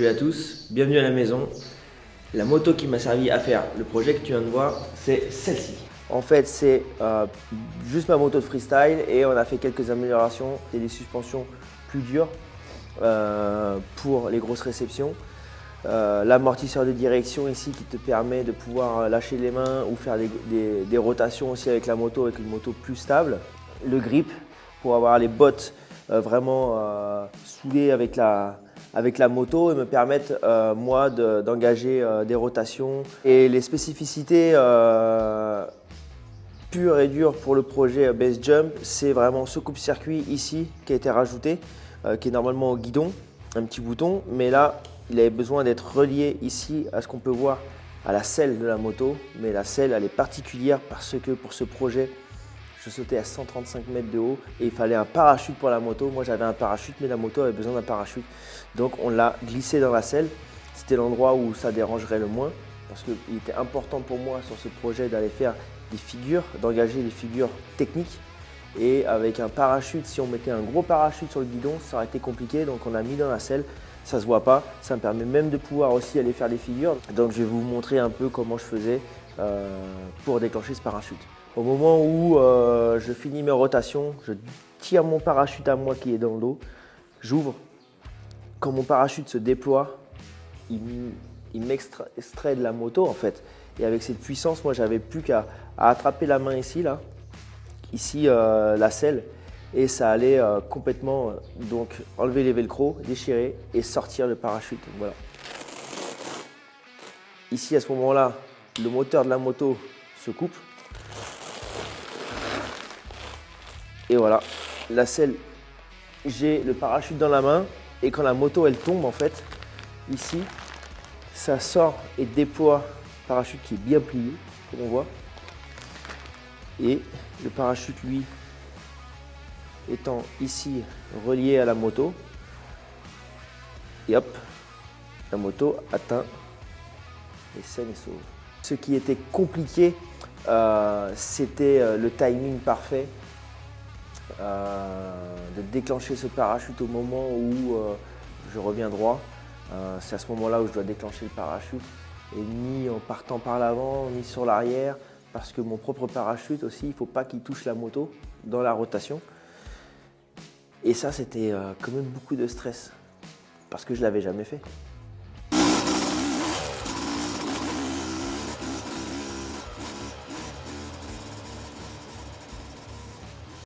Salut à tous, bienvenue à la maison. La moto qui m'a servi à faire le projet que tu viens de voir, c'est celle-ci. En fait, c'est juste ma moto de freestyle et on a fait quelques améliorations et des suspensions plus dures pour les grosses réceptions. L'amortisseur de direction ici qui te permet de pouvoir lâcher les mains ou faire des rotations aussi avec la moto, avec une moto plus stable. Le grip pour avoir les bottes vraiment soudées avec la moto et me permettre moi d'engager des rotations. Et les spécificités pures et dures pour le projet Base Jump, c'est vraiment ce coupe-circuit ici qui a été rajouté, qui est normalement au guidon, un petit bouton, mais là il avait besoin d'être relié ici à ce qu'on peut voir à la selle de la moto, mais la selle elle est particulière parce que pour ce projet je sautais à 135 mètres de haut et il fallait un parachute pour la moto. Moi j'avais un parachute mais la moto avait besoin d'un parachute. Donc on l'a glissé dans la selle. C'était l'endroit où ça dérangerait le moins parce qu'il était important pour moi sur ce projet d'aller faire des figures, d'engager des figures techniques. Et avec un parachute, si on mettait un gros parachute sur le guidon, ça aurait été compliqué. Donc on l'a mis dans la selle, ça se voit pas. Ça me permet même de pouvoir aussi aller faire des figures. Donc je vais vous montrer un peu comment je faisais pour déclencher ce parachute. Au moment où je finis mes rotations, je tire mon parachute à moi qui est dans l'eau, j'ouvre. Quand mon parachute se déploie, il m'extrait de la moto en fait. Et avec cette puissance, moi j'avais plus qu'à attraper la main ici, là, ici la selle, et ça allait complètement donc enlever les velcro, déchirer et sortir le parachute. Voilà. Ici à ce moment-là, le moteur de la moto se coupe. Et voilà, la selle, j'ai le parachute dans la main et quand la moto elle tombe en fait, ici, ça sort et déploie le parachute qui est bien plié, comme on voit. Et le parachute lui étant ici relié à la moto. Et hop, la moto atteint et saine et sauve. Ce qui était compliqué, c'était le timing parfait. De déclencher ce parachute au moment où je reviens droit. C'est à ce moment-là où je dois déclencher le parachute et ni en partant par l'avant ni sur l'arrière parce que mon propre parachute aussi, il ne faut pas qu'il touche la moto dans la rotation. Et ça, c'était quand même beaucoup de stress parce que je ne l'avais jamais fait.